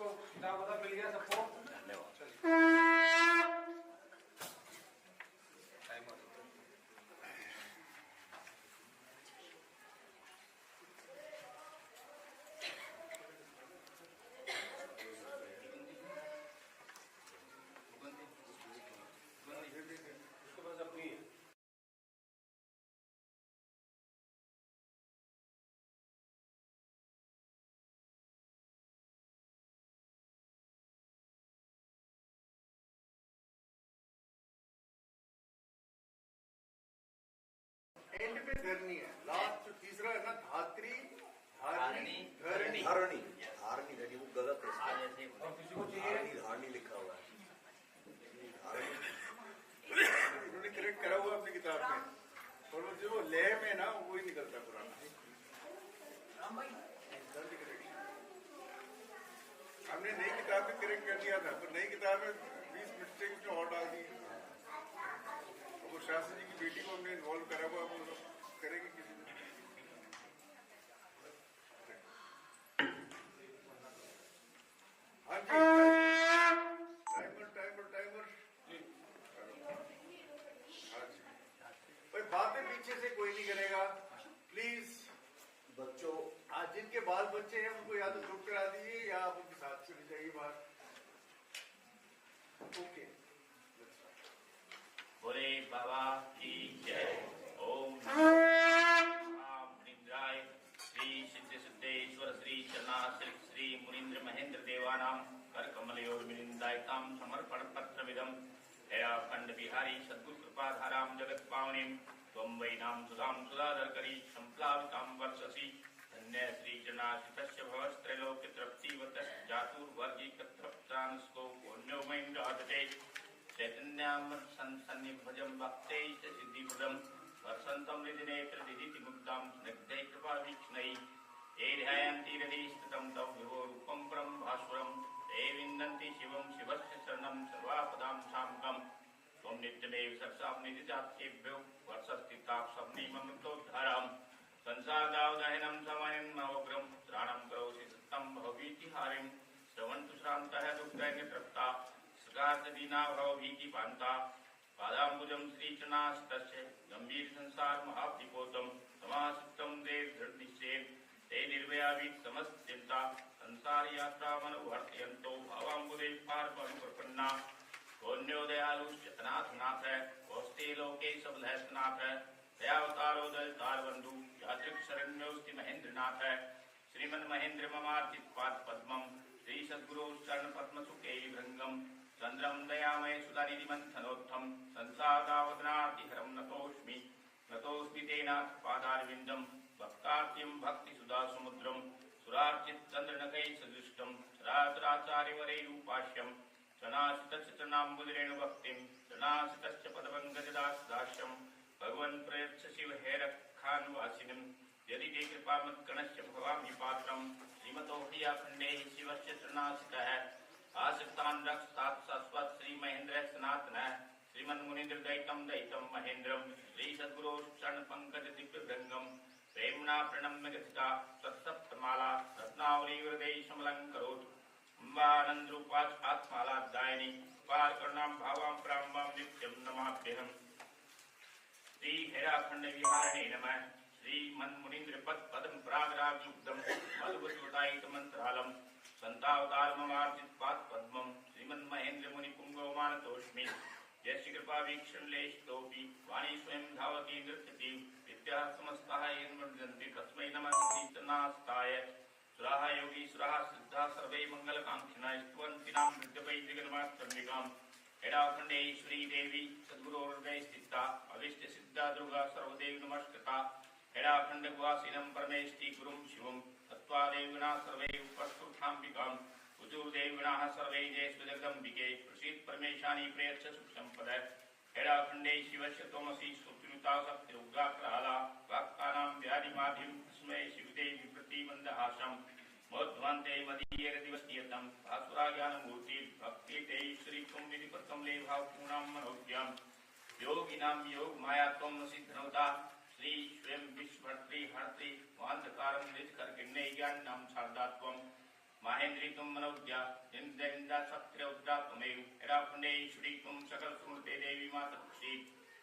सबको किताब मिल गया सबको? उसके पास अपनी है। एंड पे धरनी है, लास्ट जो तीसरा है ना, धात्री धारणी धरणी धारणी धारणी धरणी वो गलत है। और किसी को चाहिए धारणी लिखा हुआ है। इन्होंने करेक्ट करा हुआ अपनी किताब में, और वो जो लेह में ना वो ही निकलता है पुराना। हमने नई किताब में करेक्ट कर दिया था, पर नई किताब में 20 मिस्टेक जो और डाल दी। वो शास्त्री जी की बेटी को हमने इन्वॉल्व करा हुआ, वो करेंगे किसी दिन। हाँ जी, टाइमर टाइमर टाइमर। हाँ जी, भाई बातें पीछे से कोई नहीं करेगा प्लीज। बच्चों आज जिनके बाल बच्चे हैं उनको या तो ग्रुप करा दीजिए या आप उनके साथ चले जाइए बाहर। ओके, बोले बाबा की जय। ओम मुनीन्द्राय श्री सिद्ध सिद्धेश्वर श्री चरणाश्रित श्री मुनीन्द्र महेंद्र देवानां कर कमलयोर्मिलिन्दायतां समर्पण पत्रमिदं हेराखंड बिहारी सद्गुरु कृपाधारां जगत पावनीं त्वं वै नाम सुधां सुधाधरकरी संप्लावितां वर्षसि धन्य श्री चरणाश्रितस्य भवस्त्रैलोक्य तृप्तिवतः जातुर्वर्गीकतृप्तांस्को पुण्योमयं राधते चैतन्यामृतसन्निभजं भक्तैश्च सिद्धिप्रदं वर्षन्तं हृदिनेत्रदिदितिमुग्धां स्निग्धैः कृपावीक्षणैः ये ध्यायन्ति हृदि स्थितं तं विभो रूपं परं भास्वरं ते विन्दन्ति शिवं शिवस्य शरणं सर्वापदां सामकम् त्वं नित्यमेव सरसां निधिजात्येभ्यो वर्षस्थिताः सप्नीममृतोद्धाराम् संसारदावदहनं समयन्मवग्रं त्राणं करोषि सत्तं भवभीतिहारिं श्रवन्तु श्रान्तः दुःखदैन्यतृप्ता सगासदीना भवभीतिपान्ता पादाम्बुजं श्रीचरणाश्रितस्य गम्भीर संसार महाभिपोतं समासितं देव दृढनिश्चयेन ते निर्भयावीत समस्त चिंता संसार यात्रा मनोवर्तयन्तो भावाम्बुदे पारमप्रपन्ना पुण्योदयालुश्चतनाथ नाथ कौस्ते लोके सबलहस्तनाथ दयावतारो दलतार बंधु यादृक् शरण्योस्ति महेंद्रनाथ श्रीमन महेंद्र ममार्चित पाद पद्मं श्री सद्गुरु चरण पद्म सुखे भृंगम चंद्रम दयामय सुधानिधि मंथनोत्थम संसादावदनातिहरम नतोस्मि तेनाथ पादारविंदम भक्तार्त्यम भक्ति सुधा समुद्रम सुरार्चित चंद्र नकै सदृष्टम चराचराचार्यवरैरूपाश्यम चनाशितश्चरणाम्बुदिरेणु भक्तिम चनाशितश्च पदपङ्कजदास्यम भगवन् प्रयच्छ शिव हैरखान्वासिनम् यदि ते कृपामत्कणश्च भवामि पात्रम् श्रीमतो ह्याखण्डैः शिवस्य चरणासितः आश्रितान् रक्षतात् शाश्वत श्री महेन्द्र सनातनः श्रीमन्मुनीन्द्र दैतं महेन्द्रम् श्री सद्गुरो चरण पंकज दिव्य भृंगम् प्रेम्णा प्रणम्य गथिता तत्सप्तमाला रत्नावली हृदय समलंकरोत् अम्बानंद रूपाच आत्मालादायिनी पार करुणां भावां प्राम्बां नित्यं नमाभ्यहम् श्री हेराखंड विहारिणे नमः श्री मन्मुनीन्द्र पदं प्रागरागयुक्तं मधुवसुतायित मंत्रालम् संतावतार ममार्जित पाद पद्मं श्रीमन्महेन्द्र मुनि पुंगवमानतोष्मि यस्य कृपा वीक्षण लेशतोपि वाणी स्वयं धावति नृत्यति विद्याः समस्ताः येनमृजन्ति तस्मै नमः श्रीचरणास्ताय सुराः योगीश्वराः सिद्धाः सर्वे मङ्गलकाङ्क्षिणः स्तुवन्ति नाम नृत्यवैदिकनमास्तम्बिकाम् हेडाखण्डेश्वरी देवी सद्गुरोर्हृदये स्थिता अभीष्ट सिद्धा दुर्गा सर्वदेव नमस्कृता हेडाखण्डवासिनं परमेष्टि गुरुं शिवं तत्त्वा देविना सर्वे उपस्फुटाम्बिकाम् उजुर्देविनाः सर्वे जयस्तु जगदम्बिके प्रसीद परमेशानी प्रेयच्छ सुखसम्पद हेडाखण्डे शिवस्य त्वमसि सुप्रीता शक्तिरुग्राक्राला भक्तानां व्याधिमाधिं तस्मै शिवदेवी प्रतिमन्दहासम् मोध्वान्ते मदीयरदिवस्तीयतं भास्वराज्ञानमूर्ति भक्ति ते श्रीत्वं विधिपत्कमले भावपूर्णां मनोज्ञाम् योगिनां योगमाया त्वमसि धनवता श्री स्वयं विश्वभर्त्री हर्त्री स्वान्धकारं निजकर्किण्ये ज्ञानिनां शारदात्वम् माहेन्द्री तुम मनोज्ञा निंदा सत्य उद्रा तुमेव हेरापुण्डेश्वरी तुम सकल सुमते देवी माता श्री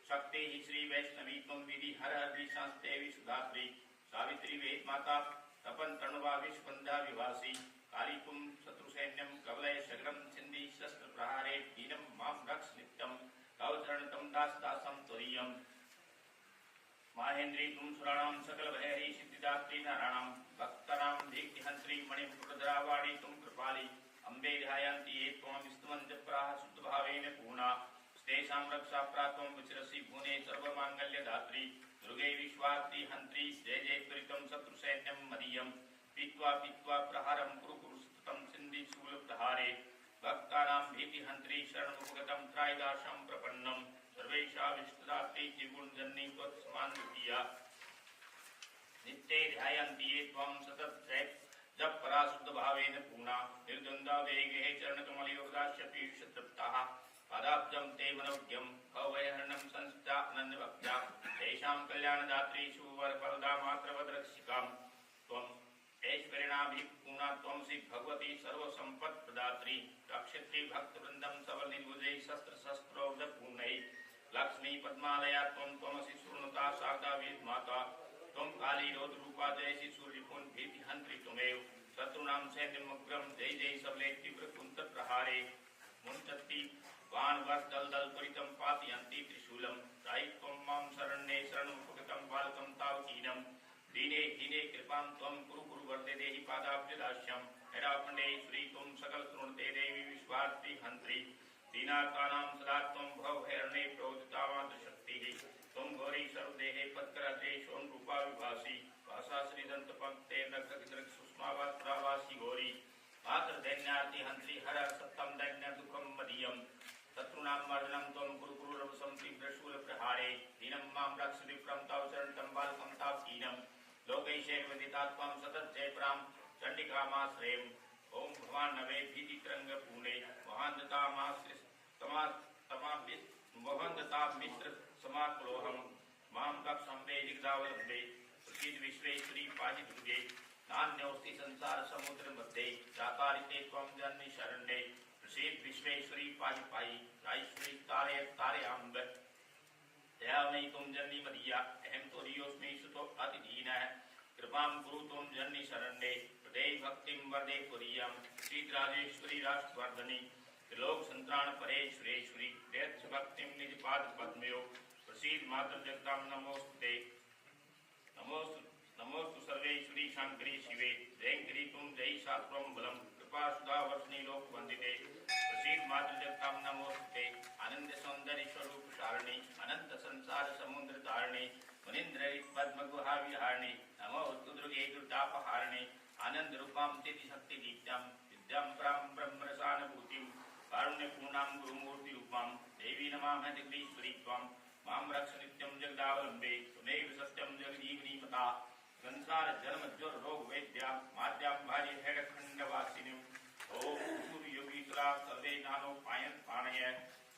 शक्ति ही श्री वैष्णवी तुम विधि हर हर संस्ते विशुधात्री सावित्री वेद माता तपन तरणवा विश्वंधा विवासी काली तुम शत्रु सैन्यम कवलय शगरम सिंधी शस्त्र प्रहारे दीनम माम रक्ष नित्यम कवचरण तम दास दासम त्वरीयम माहेन्द्री तुम सुराणाम सकल भयहरी सिद्धिदात्री नारायणम भक्तानां दीप्तिहंत्री मणिपुरधरावाणी तुम कृपाली अम्बे ध्यायन्ति ये त्वं स्तवन्त्यप्राः शुद्धभावेन पूर्णा स्तेषां रक्षा प्रात्वं विचरसि भुवने सर्वमाङ्गल्यदात्री दुर्गे विश्वात्री हन्त्री जय जय त्वरितं शत्रुसैन्यं मदीयं पीत्वा पीत्वा प्रहारं कुरु कुरु सततं सिन्धिशूलप्रहारे भक्तानां भीतिहन्त्री शरणमुपगतं त्रायदाशं प्रपन्नं सर्वेशा विष्णुदात्री त्रिगुणजननी त्वत्समान्वितीया नित्ये ध्यायन्ति ये त्वं सतत जप परा शुद्ध भावेन पूर्णा निर्द्वन्द्वा वेगे चरणकमलयोगदास्य पीयूषतृप्ताः पादाब्जं ते मनोज्ञं भवभयहरणं संस्थिता अनन्यभक्त्या तेषां कल्याणदात्री सुवरपरदा मात्रवद्रक्षिकां त्वम् ऐश्वर्यणाभिपूर्णा त्वमसि भगवती सर्वसम्पत्प्रदात्री रक्षत्री भक्तवृन्दं सबलनिर्भुजै शस्त्रशस्त्रोदपूर्णैः लक्ष्मी पद्मालया त्वं त्वमसि सुरनुता शारदा वेद माता त्वं काली रौद्ररूपा जयसि सूर्यपुन भीतिहन्त्री त्वमेव शत्रूणां सैन्यमुग्रं जय जय सबले तीव्र कुन्तप्रहारे मुञ्चति बाणवर्ष दलदल त्वरितं पातयन्ति त्रिशूलं त्रायित्वं मां शरण्ये शरणमुपगतं बालकं तावकीनं दीने हीने कृपां त्वं कुरु कुरु वरदे देहि पादाब्जदास्यं हेरापुण्डेश्वरी त्वं सकल तृणते देवी विश्वार्थी हन्त्री दीनार्तानां सदा त्वं भवभयहरणे प्रोदितामात्रशक्तिः त्वं गौरी सर्वदेहे पत्करते शोणरूपा विभासी भाषा श्रीदन्तपङ्क्ते नखगिन्द्रक सुष्मावासि गौरी मातृदैन्यार्ति हन्त्री हर सत्तं दैन्यदुःखं मदीयं शत्रूणां मर्दनं त्वं कुरु कुरु रवसं तीव्रशूलप्रहारे दीनं मां रक्ष विप्रं तव चरणतं बालकं तापकीनं लोकैषैर्वदिता त्वं सतत जयपरां चण्डिकामाश्रयम् ओम भवान नवे भीतितरंगपूर्णे मोहनदता मिश्र समाकुलोहम मां रक्षम्बे जिगदावलम्बे प्रसीद विश्वेश्वरी पाहि दुर्गे नान्योस्ति संसार समुद्र मध्ये चातारिते त्वं जननि शरण्ये प्रसीद विश्वेश्वरी पाहि पाहि राईश्वरी तारयाम्ब दयामयि त्वं जननि मदीया अहं त्वदीयोऽस्मि सुतो अतिदीनः कृपां कुरु त्वं जननि शरण्ये हृदय भक्तिं वरदे पुरीयं श्रीराजेश्वरी राष्ट्रवर्धनी त्रिलोक संत्राण परेश्वरेश्वरी देश भक्तिं निज पाद पद्मयो प्रसीद मातृ जगतां नमोस्तुते नमोस्तु सर्वेश्वरी शांकरी शिवे जयंकरी तुम जय शास्त्रं बलम कृपा सुधा वर्षिणी लोक वंदिते प्रसीद मातृ जगतां नमोस्तुते आनंद सौंदर्य स्वरूप शारणी अनंत संसार समुद्र तारिणी मुनीन्द्र पद्मगुहा विहारिणी नमोस्तु दुर्गे दुर्तापहारिणी आनंद रूपां स्थिति शक्ति दीप्तां विद्यां परां ब्रह्मरसानुभूतिं कारुण्यपूर्णां गुरुमूर्ति रूपां देवी नमामि जगदीश्वरी त्वां मां रक्ष नित्यं जगदावलम्बे त्वमेव सत्यं जगजीवनी मता संसार जन्म ज्वर रोग वैद्या माद्यां भार्य हेडखण्डवासिनीं ओम सूर्ययोगीतरा सर्वे नानोपायन पाणय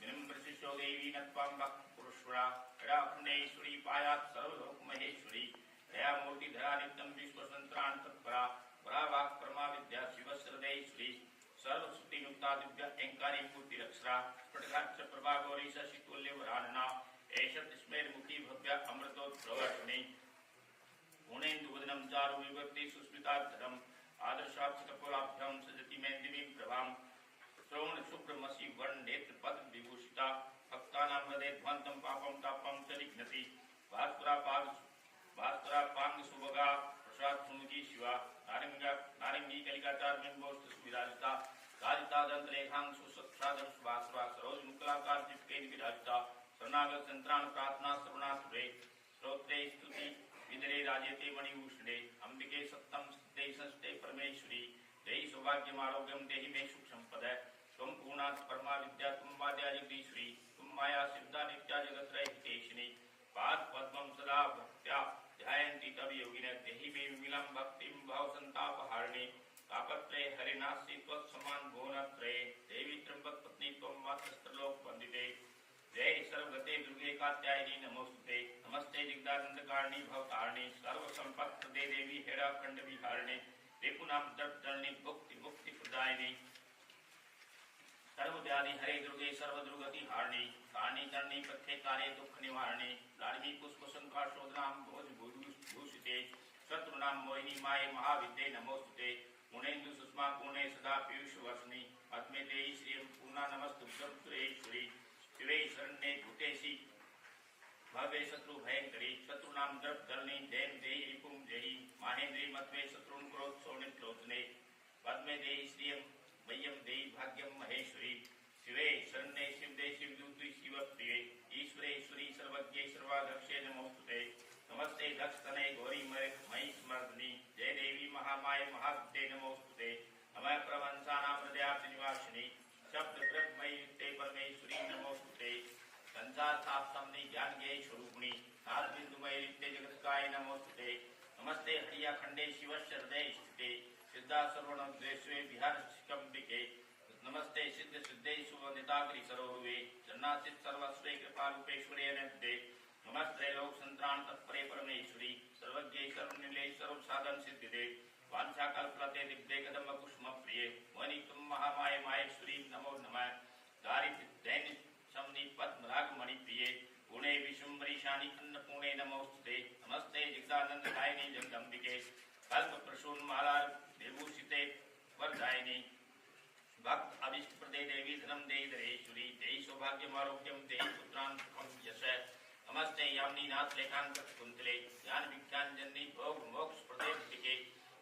विनम्रशिष्यो देवी नत्वां भक्त पुरुषवरा हेडाखण्डेश्वरी पायात् सर्वलोक महेश्वरी दयामूर्ति धरा नित्यं विश्वसंत्राण तत्परा परावाक् परमा विद्या शिवश्रदेश्वरी सर्वश्रुति मुक्ता दिव्या अहंकारी मूर्ति रक्षरा स्फटिकाक्ष प्रभा गौरी शशितुल्य वरानना ऐशत स्मेरमुखी भव्या अमृतोत्प्रवर्षिणी पूर्णेन्दुवदनं चारु विभक्ति सुस्मिताधरम् आदर्शात् कपोलाभ्यां सजति मेन्दिनीं प्रभां श्रवण शुभ्रमसि वर्ण नेत्र पद विभूषिता भक्तानां हृदय ध्वन्तं पापं तापं च निघ्नति भास्करा पांग सुभगा प्रसाद सुमुखी शिवा नारंगी कलिकाचार बिंबोस्त सुविराजिता कालिता दंत रेखांग सुसत्सादर सुभासवा सरोज मुकुलाकार दीपकेन विराजिता शरणागत संत्राण प्रार्थना श्रवणासुरे श्रोत्रे स्तुति विदरे राजेते मणिभूषणे अंबिके सत्तम सिद्धे संस्ते परमेश्वरी देहि सौभाग्यम आरोग्यम देहि मे सुख संपद त्वं पूर्णात् परमा विद्या तुम वाद्या जगदीश्वरी तुम माया सिद्धा नित्या जगत्रय हितेशिनी पाद पद्मं सदा भक्त्या ध्यायन्ति तव योगिनः देहि मे विमलं भक्तिं भव संतापहारिणी तापत्रये हरिनासी त्वत्समान भुवनत्रये देवी त्र्यंबक पत्नी त्वं मातृस्त्रलोक वंदिते जय सर्वगते दुर्गे कात्यायनी नमोस्तुते नमस्ते जगदानंदकारिणी भवतारिणी सर्वसंपत्प्रदे देवी हेराखंड विहारिणी रिपुनाम दर्पदलनी भुक्ति मुक्ति प्रदायिनी सर्व व्याधि हरे दुर्गे सर्व दुर्गति हारणी कारणी करणी पथे कार्य दुख निवारणी लाड़वी पुष्प संकार शोधनाम भोज भूषिते शत्रुनाम मोहिनी माये महाविद्ये नमोस्तुते गुणेन्दु सुषमा गुणे सदा पीयूष वर्षिणी आत्मे देहि श्री पूर्णा नमस्तुभ्यं सुरेश्वरी शिवे शरण्ये भूतेशी भवे शत्रु भयंकरी शत्रुनाम दर्पदलनी जैन देहि रिपुम जहि माहेन्द्री मत्वे शत्रुन क्रोध शोणित लोचने पद्मे देहि श्रियं मह्यम देहि भाग्यम महेश्वरी शिवे शरण्ये शिवदे शिवदूति शिवप्रिये ईश्वरेश्वरी सर्वज्ञे सर्वाध्यक्षे नमोस्तुते नमस्ते दक्षतने गौरी मयि स्मर्दिनी जय देवी महामाये महाविद्ये नमोस्तुते नमः प्रवंसानां हृदयाब्ज निवासिनी शब्द ब्रह्ममयि युक्ते परमेश्वरी नमोस्तुते संसार साप्तमनि ज्ञान ज्ञेय स्वरूपिणी नाद बिंदुमय युक्ते जगत्काय नमोस्तुते नमस्ते हरिया खंडे शिवस्य हृदये स्थिते सिद्धा सर्वणं द्वेष्वे विहारशिकंबिके नमस्ते सिद्ध सिद्धेषु वनिताग्रि सरोरुवे जन्नासित सर्वस्वे कृपारूपेश्वरे नमस्ते नमस्ते लोक संत्राण तत्परे परमेश्वरी सर्वज्ञे सर्वनिलये सर्व साधन सिद्धिदे वांछा कल्पलते दिव्ये कदम कुसुम प्रिये मणि तुम महामाये माहेश्वरी नमो नमः दारिद्र्य दैन्य शमनी पद्मराग मणि प्रिये गुणे विशुंभरी शानी अन्नपूर्णे नमोस्तुते नमस्ते जगदानंद दायिनी जगदंबिके कल्प प्रसून माला निर्भूषिते वरदायिनी भक्त अभिष्ट प्रदे देवी धनम देहि धरेश्वरी देहि सौभाग्यम आरोग्यम देहि पुत्रान सुखम यश नमस्ते यामिनी नाथ लेखांक कुंतले ज्ञान विज्ञान जननी भोग मोक्ष प्रदे के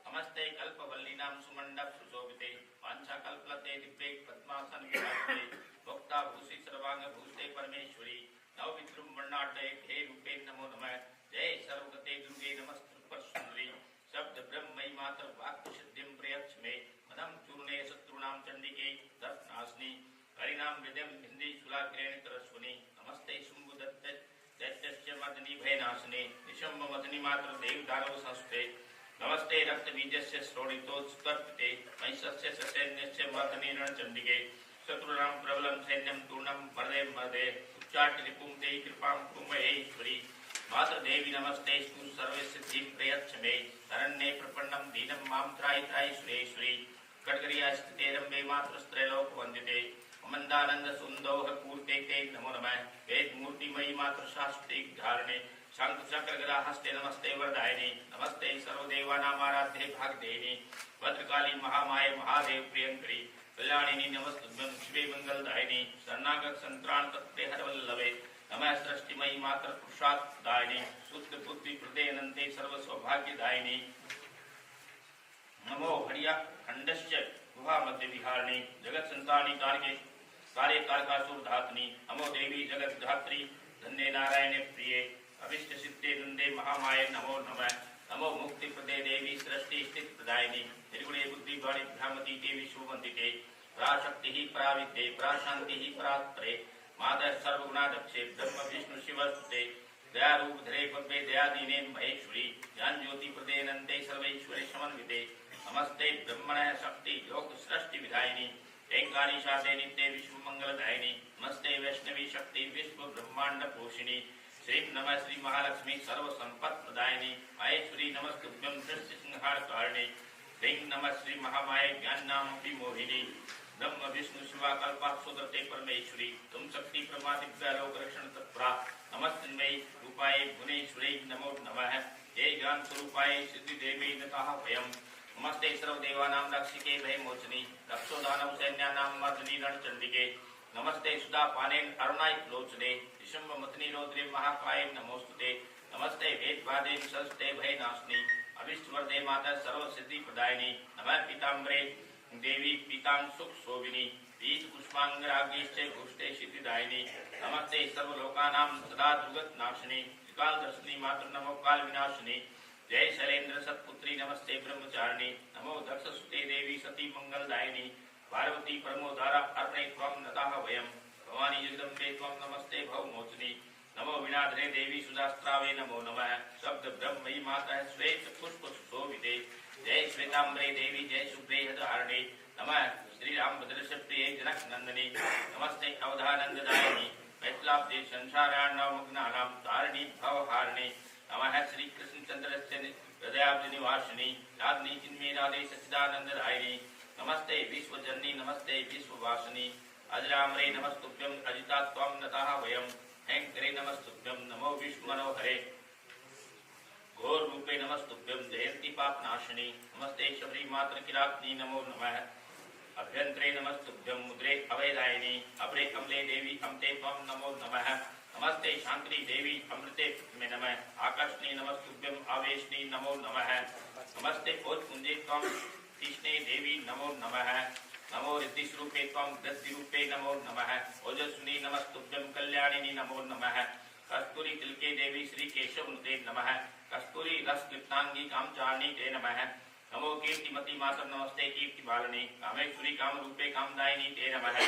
नमस्ते कल्पवल्ली नाम सुमंडप सुशोभिते वांछा कल्पलते दिव्ये पद्मासन विराजते भोक्ता भूषि सर्वांग भूषते परमेश्वरी नव विद्रुमवर्णाढ्य हे रूपे नमो नमः जय सर्वगते दुर्गे नमस्तुभ्यं सुंदरी शब्द ब्रह्ममयि मात्र वाक् सिद्धिं प्रयच्छ मे मदम चूर्णे शत्रुनां चंडिके दर्शनास्नि हरिनाम विद्यम हिंदी सुलाग्रेण तरस्वनि नमस्ते शुंभुदत्त दैत्यस्य मदनी भयनाशने निशंभ मदनी मात्र देवदानव संस्थे नमस्ते रक्त बीजस्य श्रोणितोत्कर्पिते महिषस्य ससैन्यस्य मदनी रणचंडिके शत्रुनां प्रबलं सैन्यं तूर्णं मर्दे मर्दे उच्चाट्य रिपुं देहि कृपां कुरु महेश्वरी मात्र देवी नमस्ते स्तु सर्वे सिद्धिं प्रयच्छ मे शरण्ये प्रपन्नं दीनं मां त्राहि त्राहि सुरेश्वरी कटकरिया स्थिते रम्भे मात्र त्रैलोक वंदिते मंदानंद सुंदोह पूर्ते ते नमो नमः वेद मूर्तिमयि मात्र शास्त्रे धारणे शंख चक्र गदा हस्ते नमस्ते वरदायिनी नमस्ते सर्वदेवानामाराध्ये भागदेयिनी भद्रकाली महामाये महादेव प्रियंकरी कल्याणिनी नमस्तुभ्यं शिवे मंगलदायिनी शरणागत संत्राण तत्ते हरवल्लभे नमः सृष्टिमयि मात्र पुरुषार्थदायिनी शुद्ध बुद्धि प्रदे अनंते सर्व सौभाग्यदायिनी नमो हरिया खंडस्य गुहा मध्य विहारिणी जगत संतानी कार्यकालकासुर धातनी नमो देवी जगत धात्री धन्य नारायण प्रिये अभिष्ट सिद्धे नंदे महामाये नमो नमः नमो मुक्ति प्रदे देवी सृष्टि स्थित प्रदायिनी निर्गुणे बुद्धि वाणी भ्रामती देवी शुभवंदिते पराशक्ति ही पराविद्ये पराशांति ही परात्परे माता सर्वगुणाध्यक्षे ब्रह्म विष्णु शिवस्तुते दया रूप धरे पद्मे दया दीने महेश्वरी ज्ञान ज्योति प्रदे नंदे सर्वैश्वरे समन्विते नमस्ते ब्रह्मणः शक्ति योग सृष्टि विधायिनी ऐंगानी शादे नित्य विश्व मंगलदायिनी नमस्ते वैष्णवी शक्ति विश्व ब्रह्मांड पोषिणी श्री नमः श्री महालक्ष्मी सर्व संपत् प्रदायिनी माहेश्वरी नमस्तुभ्यं दृश्य संहार कारिणी ह्रीं नमः श्री महामाये ज्ञान नाम विमोहिनी ब्रह्म विष्णु शिवा कल्पा सुदते परमेश्वरी तुम शक्ति प्रमा दिव्या लोक रक्षण तत्परा नमस्ते रूपाये गुणेश्वरी नमो नमः हे ज्ञान स्वरूपाये सिद्धि देवी नतः वयम् नमस्ते सर्वदेवानां रक्षिके भयमोचनी रक्षो दानव सैन्यानां मर्दिनी रणचंडिके नमस्ते सुधा पानेन अरुणाय लोचने निशंभ मतनी रौद्रे महाकाय नमोस्तुते नमस्ते वेद वादेन सस्ते भयनाशिनी अभिष्ट वरदे माता सर्व सिद्धि प्रदायिनी नमः पीताम्बरे देवी पीतां सुख शोभिनी बीज पुष्पांगरागीश्च घुष्टे सिद्धिदायिनी नमस्ते सर्वलोकानां सदा दुर्गत नाशिनी त्रिकाल दर्शनी मात्र नमो काल विनाशिनी जय शैलेन्द्र सत्पुत्री नमस्ते ब्रह्मचारिणी नमो दक्ष सुते देवी सती मंगलदायिनी पार्वती परमोदारा अर्णे त्वं नताः वयम् भवानी जगदम्बे त्वं नमस्ते भवमोचनी नमो विनाधरे देवी सुधास्त्रावे नमो नमः शब्द ब्रह्मयि माता श्वेत पुष्प सुशोभिते जय श्वेतांबरे देवी जय शुभ्रे हरिणे नमः श्री रामभद्रस्य प्रिये जनक नंदनी नमस्ते अवधानंददायिनी मैथिलाब्दे संसारार्णव मग्नानां तारिणी भवहारिणी नमः श्री कृष्ण चंद्रस्य हृदयाब्ज निवासिनी राधनी चिन्मय राधे सच्चिदानंद दायिनी नमस्ते विश्वजननी नमस्ते विश्ववासिनी अजरामरे नमस्तुभ्यं अजिता त्वं नताः वयं हैंकरे नमस्तुभ्यं नमो विष्णुमनोहरे घोर रूपे नमस्तुभ्यं जयंती पापनाशिनी नमस्ते शबरी मात्र किरातनी नमो नमः अभ्यंतरे नमस्तुभ्यं मुद्रे अवैदायिनी अपरे कमले देवी अमते त्वं नमो नमः नमस्ते शांति देवी अमृते में नमः आकाशनी नमस्तुभ्यं आवेशनी नमो नमः नमस्ते भोजपुंजे त्वं कृष्णे देवी नमो नमः नमो ऋद्धिस्वरूपे त्वं गद्दिरूपे नमो नमः ओजस्विनी नमस्तुभ्यं कल्याणिनी नमो नमः कस्तूरी तिलके देवी श्री केशवनुते नमः कस्तूरी रस लिप्तांगी कामचारिणी ते नमः नमो कीर्तिमती मातर नमस्ते कीर्ति बालनी कामेश्वरी कामरूपे कामदायिनी ते नमः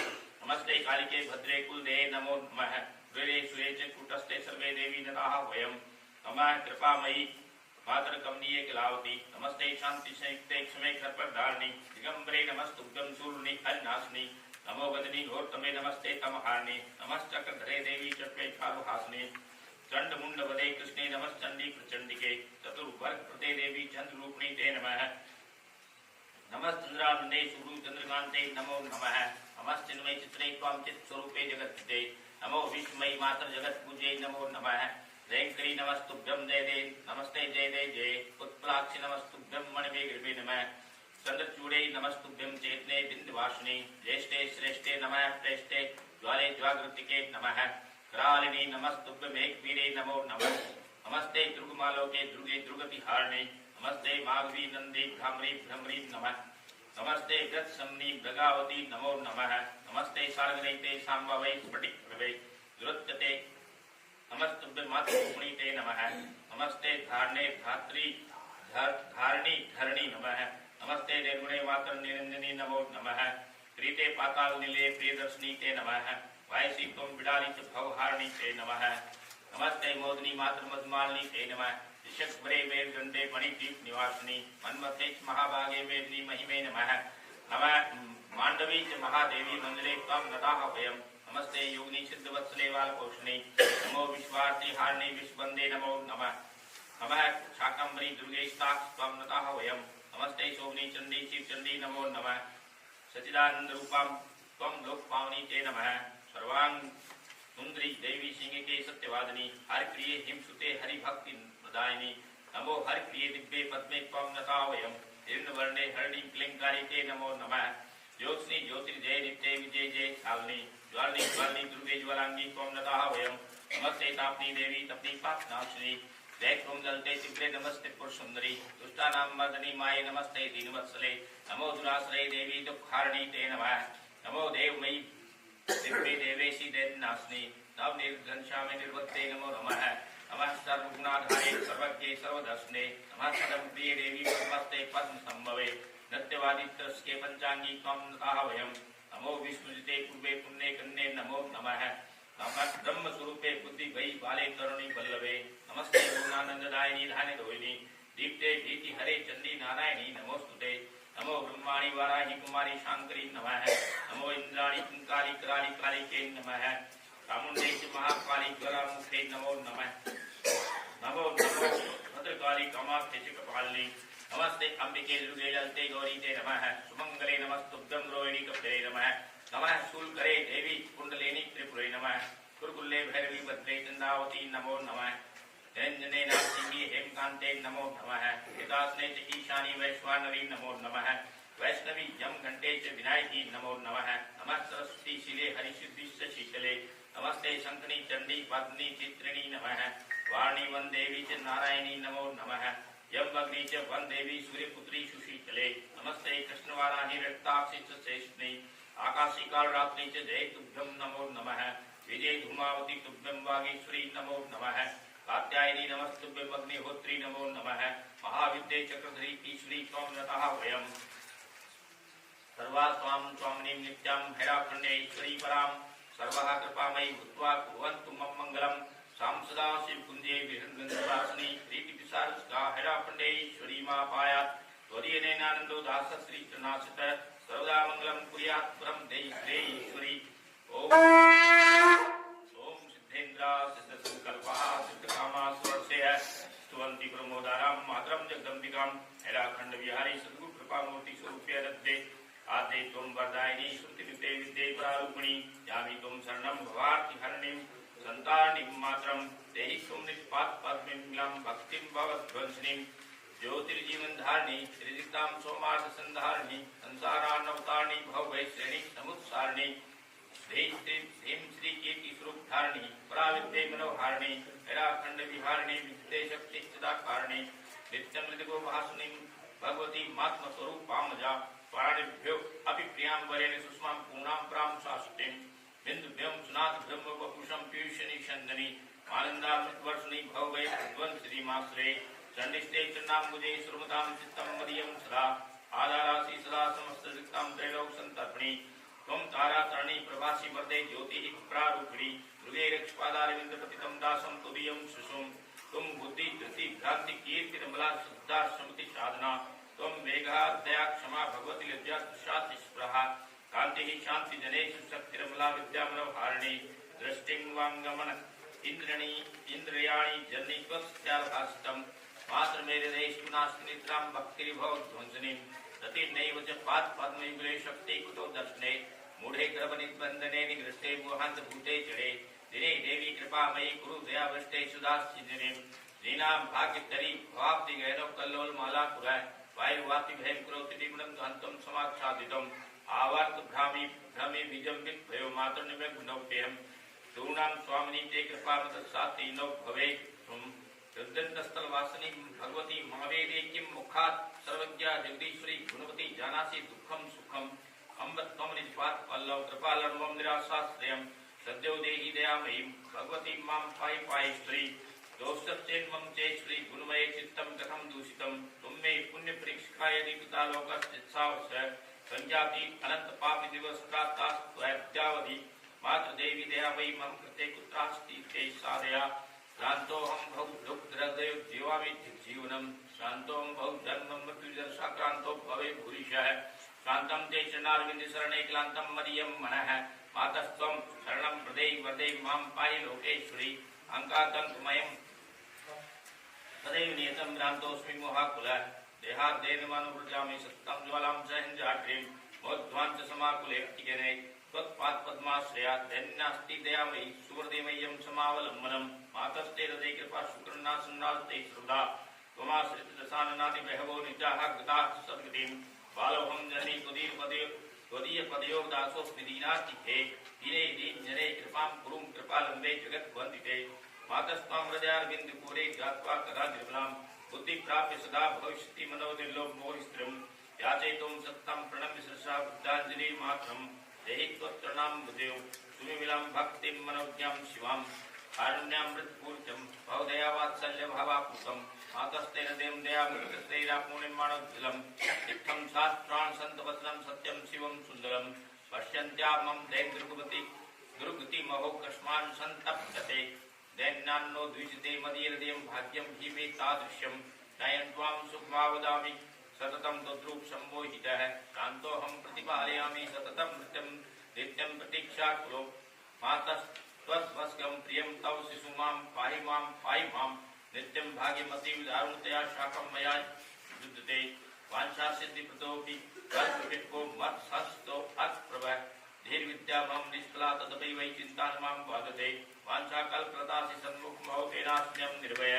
नमस्ते कालिके भद्रे कुलदे नमो नमः वीरे सुरे च कूटस्थे सर्वे देवी नताः वयं नमः कृपामयी मातर कमनीय कलावती नमस्ते शांति संयुक्ते क्षमे खरपरधारिणी दिगंबरे नमस्तुभ्यं शूर्णि हरिनाशिनी नमो वदनी घोरतमे नमस्ते तमहारिणी नमश्चक्रधरे देवी चक्रे चारुहासिनी चंड मुंड वदे कृष्णे नमश्चंडी प्रचंडिके चतुर्वर्ग प्रदे देवी चंद्ररूपिणी ते नमः नमश्चंद्रानंदे सुरु चंद्रकांते नमो नमः नमश्चिन्मय चित्रे त्वां चित् स्वरूपे जगत्स्थिते नमो विश्वमयी मातर जगत पूजे नमो नमः जयंकरी नमस्तुभ्यं जय दे नमस्ते जय दे जय उत्पलाक्षि नमस्तुभ्यं मणिमे गृहे नमः चंद्रचूड़े नमस्तुभ्यं चेतने बिंदुवासिनी ज्येष्ठे श्रेष्ठे नमः प्रेष्ठे ज्वाले ज्वागृतिके नमः करालिनी नमस्तुभ्यं एकवीरे नमो नमः नमस्ते दुर्गमालोके दुर्गे दुर्गतिहारिणे नमस्ते माघवी नंदी भ्रमरी भ्रमरी नमः नमस्ते वृत्समनी भृगावती नमो नमः नमस्ते सार्गनैते सांबवै स्फटिकप्रभे दुरत्यते नमस्तुभ्यं मातृरूपिणी ते नमः नमस्ते धारणे धात्री धारणी धरणी नमः नमस्ते निर्गुणे मातर निरंजनी नमो नमः क्रीते पाताल नीले प्रियदर्शनी ते नमः वायसी त्वं बिडाली च भवहारिणी ते नमः नमस्ते मोदिनी मातर मधुमालिनी ते नमः ऋषभरे वेदगंडे मणिदीप निवासिनी मन्मथे च महाभागे वेदिनी महिमे नमः नमः मांडवी च महादेवी मंगले त्वं नताः वयं नमस्ते योगिनी सिद्धवत्सले वालपोषणे नमो विश्वार्थी हारिणी विश्ववंदे नमो नमः नमः शाकंभरी दुर्गे स्ताक्ष त्वं नताः वयं नमस्ते शोभनी चंडी शिवचंडी नमो नमः सच्चिदानंद रूपां त्वं लोकपावनी ते नमः सर्वांग सुंदरी देवी सिंहके सत्यवादिनी हरिप्रिये हिमसुते हरिभक्ति प्रदायिनी नमो हरिप्रिये दिव्ये पद्मे त्वं नताः वयं हिरण्यवर्णे हरिणी क्लिंकारी ते नमो नमः ज्योत्स्नी ज्योतिर्जय नित्ये विजय जय शालिनी ज्वालिनी ज्वालिनी दुर्गे ज्वालांगी त्वं नताः वयं नमस्ते तापनी देवी तपनी पापनाशिनी जय त्वं जलते तीव्रे नमस्ते पुरुषसुंदरी दुष्टानां मर्दनी माये नमस्ते दीनवत्सले नमो दुराश्रये देवी दुःखारिणी ते नमः नमो देवमयी दिव्ये देवेशी दैत्यनाशिनी नव निर्घनश्यामे निर्वत्ते नमो नमः नमः सर्वगुणाधारे सर्वज्ञे सर्वदर्शने नमः सर्वप्रिये देवी पद्मस्ते पद्मसंभवे नत्यवादित्रस्के पंचांगी त्वं नताः वयं नमो विष्णुजिते पूर्वे पुण्ये कन्ये नमो नमः नमः ब्रह्म स्वरूपे बुद्धि वै बाले करुणी वल्लभे नमस्ते पूर्णानंददायिनी धाने दोहिनी दीप्ते भीति हरे चंडी नारायणी नमोस्तुते नमो ब्रह्माणी वाराही कुमारी शांकरी नमः नमो इंद्राणी कुंकाली कराली कालिके नमः चामुंडेश महाकाली ज्वरामुखे नमो नमः नमो नमो भद्रकाली कामाख्ये च कपालिनी नमस्ते अंबिके दुर्गे ललिते गौरी ते नमः सुमंगले नमस्तुभ्यं रोहिणी कपटे नमः नमः शूलकरे देवी कुंडलिनी त्रिपुरे नमः कुरकुल्ले भैरवी भद्रे चंदावती नमो नमः निरंजने नासिंगी हेमकांते नमो नमः हितासने च ईशानी वैश्वानरी नमो नमः वैष्णवी यम घंटे च विनायकी नमो नमः नमः सरस्वती शिले हरिसिद्धि शीतले नमस्ते शंखनी चंडी पद्मिनी चित्रिणी नमः वाणी वन देवी च नारायणी नमो नमः यम अग्नि च वन देवी सूर्यपुत्री सुशीतले नमस्ते कृष्णवाराही रक्ताक्षी च श्रेष्ठनी आकाशी कालरात्रि च जय तुभ्यं नमो नमः विजय धूमावती तुभ्यं वागीश्वरी नमो नमः कात्यायनी नमस्तुभ्यं अग्निहोत्री नमो नमः महाविद्ये चक्रधरी ईश्वरी त्वं नताः वयं सर्वा स्वां स्वामिनीं नित्यां हैराखण्डेश्वरी परां सर्वः कृपामयी भूत्वा कुर्वन्तु मम मङ्गलम् साम सदा शिव कुंजे विहंगंसवासिनी प्रीति विसारस्का हैराखण्डेश्वरी मा पायात् त्वदीयनेनानन्दो दास श्री त्रिनाशित सर्वदा मंगलम कुर्यात् परम देईश्वरी ओम सिद्धेन्द्रा सिद्ध संकल्पः सिद्ध कामा सुरस्य भगवती प्रमोदाराम मातरम जगदम्बिकां हैराखंड विहारी सद्गुरु कृपा मूर्ति स्वरूपे रद्दे आदे त्वं वरदायिनी श्रुति विद्ये विद्ये प्रारूपिणी यामि त्वं शरणं भवार्ति हरणीं संतारणीं मातरं देहि त्वं निष्पात पद्मिं भक्तिं भवद्वंसिनीं ज्योतिर्जीवन धारिणी त्रिदिक्तां सोमार्थ संधारिणी संसारानवतारिणी भवभय श्रेणी समुत्सारिणी श्रीं श्री कीर्ति स्वरूप धारिणी पराविद्ये मनोहारिणी हैराखंड विहारिणी विद्ये शक्ति चिदाकारिणी नित्यं मृदगो भासुनीं भगवती मात्म स्वरूपामजा पारणिभ्यो अपि प्रियां वरेण सुषमां पूर्णां प्रां शास्त्रीं बिन्दुभ्यं सुनाथ ब्रह्म वपुषं पीयूषणी चन्दनी आनन्दामृतवर्षिणी भवभय ध्वंसरीमाश्रये चण्डिष्टे चण्डाम्बुजे सुरमतां चित्तं मदीयं सदा आधारासि सदा समस्तदिक्तां त्रैलोक सन्तर्पणी त्वं तारातरणी प्रभासि वरदे ज्योतिः प्रारूपिणी हृदये रक्षपादारविन्दपतितं दासं तुदीयं शिशुं त्वं बुद्धि धृति भ्रान्ति कीर्ति निर्मला शुद्धा स्मृति साधना त्वं मेघा दया क्षमा भगवती लज्जा शांति स्पृहा कान्तिः शान्ति जनेषु शक्तिर्मला विद्या मनोहारिणी दृष्टिं वाङ्गमन इंद्रणी इंद्रियाणि जन्नि त्वत्स्याभासितं मात्र मेरे देशु नास्ति निद्रां भक्तिर्भव ध्वंसनीं रतिर्नैव च पाद पद्मयुगले शक्ति कुतो दर्शने मूढ़े गर्भनिबन्धने निगृष्टे मोहान्त भूते जडे दिने देवी कृपामयी कुरु दयावृष्टे सुदास्चिन्निं लीनां भाग्यधरी भवाब्धि गहनो कल्लोल माला पुरः वायुवाति भयं करोति निम्नं हन्तं समाच्छादितम् आवर्त भ्रामि भ्रमे विजम्बित भयो मातृनिमे गुणोपेयम् तूर्णां स्वामिनी ते कृपामत साति नो भवे हृदयन्तस्थलवासिनी भगवती महावेदे किं मुखात् सर्वज्ञा जगदीश्वरी गुणवती जानासि दुःखं सुखम् अम्ब त्वं निष्पात पल्लव कृपालर्वं निराशाश्रयम् सद्यो देहि दयामयीं भगवती मां पाहि पाहीश्वरी दोषश्चेन्मं चेश्वरी गुणमये चित्तं कथं दूषितं तुम मे पुण्य परीक्षाय यदि पितालोकस्थित्सावस्य संजाति अनंत पापि दिवसत्रास्त्वद्यावधि मात्र देवी दयामयी मम कृते कुत्रास्ति ते सादया शान्तोऽहं बहु दुःखहृदयो जीवामि जीवनं शान्तोऽहं बहु जन्म मृत्युजरसाक्रान्तो भवे भूरिशः शान्तं ते चरणारविन्द शरणे क्लान्तं मदीयं मनः मातस्त्वं शरणं प्रदेहि वरदेहि मां पाहि लोकेश्वरी अङ्कातङ्कमयं तदैव नियतं भ्रान्तोऽस्मि मोहाकुलः देहाद्देन मानुवृजामि सत्तं ज्वालां सहञ्जाड्रीं मोध्वाञ्च समाकुले अतिगणे त्वत्पादपद्माश्रया दैन्यास्ति दयामयी सुहृदयमय्यं समावलम्बनं मातस्ते हृदये कृपा शुक्रन्नासन्नास्ते श्रद्धा त्वमाश्रितदशाननादि बहवो निजाः गताः सद्गतिं बालोऽहं जननी त्वदीयपदयोः दासोऽस्मि दीनार्तिके दीने दीनजने कृपां कुरुं कृपालम्बे जगद्वन्दिते मातस्त्वां हृदयारविन्दपूरे ज्ञात्वा कदा निर्मलां बुद्धिप्राप्य सदा भविष्यति मनोनिर्लोभमोहिस्त्रिं याचे त्वं सत्तं प्रणम्य शिरसा बुद्धाञ्जलि मात्रम् देहि त्वत्तृणां बुद्धेव सुमिलां भक्तिं मनोज्ञां शिवां कारुण्यामृतपूर्तं भवदयावात्सल्यभावापूतं मातस्तेन देवं दयामृतस्तेरापूर्णिमाणोज्ज्वलं इत्थं शास्त्रान् सन्तवचनं सत्यं शिवं सुन्दरं पश्यन्त्या मम दैन्द्रगुपति दुर्गतिमहो कस्मान् सन्तप्यते दैन्यान्नो द्विजते मदीयहृदयं भाग्यं हि मे तादृश्यं नयन् त्वां सुखमावदामि सततं तद्रूप सम्मोहितः शान्तोऽहं प्रतिपालयामि सततं नित्यं प्रतीक्षाकुलो मातस्त्वद्वस्कं प्रियं तव शिशु मां पाहि मां नित्यं भाग्यमतीव दारुणतया शाकं मया युध्यते वाञ्छासिद्धिप्रदोऽपि कल्पविको मत्सस्तो अत्प्रभः धीर्विद्या मम निष्फला तदपि वै चिन्ता न मां बाधते वाञ्छाकल्पलतासि सन्मुखमहो तेनास्म्यं निर्भय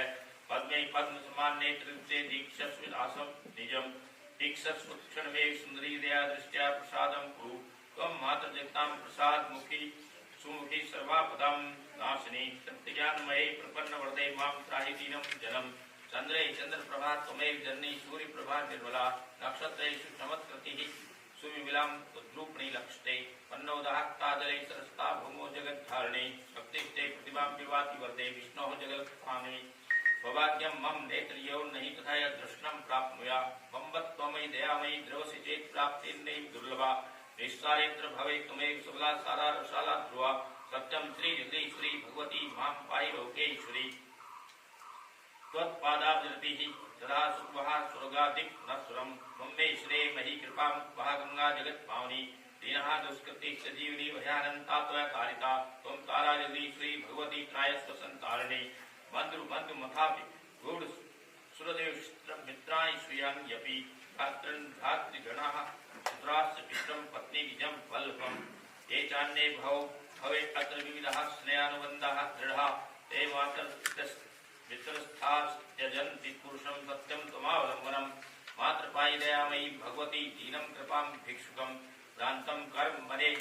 पद्मै पद्मसमान्नेत्रे दीक्षस्व दासं निजं दीक्षस्व क्षणमेव सुन्दरी दया दृष्ट्या प्रसादं कुरु त्वं मातृजगतां प्रसादमुखी सुमुखी सर्वापदां नाशिनी सत्यज्ञानमये प्रपन्नवरदे मां त्राहि दीनं जनं चन्द्रे चन्द्रप्रभा त्वमेव जननी सूर्यप्रभा निर्मला नक्षत्रेषु चमत्कृतिः सुविमलां त्वद्रूपिणी लक्ष्यते पन्नोदहक्ताजले सरस्ता भूमो जगद्धारिणी शक्तिस्ते प्रतिभां विवाति वरदे विष्णोः जगत्पाणि सौभाग्यं मम नेत्रियो नहि तथा यदृष्णं प्राप्नुया बम्बत्वमयि दयामयि द्रवसि चेत् प्राप्तिर्नैव दुर्लभा निस्सारेत्र भवे त्वमेव सबला सारा रसाला ध्रुवा सत्यं श्री जगदीश्वरी भगवती मां पाहि लोकेश्वरी त्वत्पादाब्जरतिः सदा सुखवहा स्वर्गादिक् पुनःस्वरं मम्मे श्रेय मही कृपां वहा गंगा जगत्पावनी दीनः दुष्कृतिश्च जीवनी भयानन्ता त्वया तारिता त्वं तारा जगदीश्वरी भगवती त्रायस्व संतारिणी बंधु बंधु मथापि गूढ़ सुरदेव मित्राणि श्रियाण्यपि भ्रातृन् भ्रातृगणाः पुत्राश्च पितरं पत्नीनिजं वल्लभम् ये चान्ये भवे अत्र विविधः स्नेहानुबन्धाः दृढा ते मित्रस्थास्त्यजन्ति पुरुषं सत्यं त्वमावलम्बनम् मातृपायि दयामयी भगवती दीनं कृपां भिक्षुकं भ्रान्तं कर्म मरे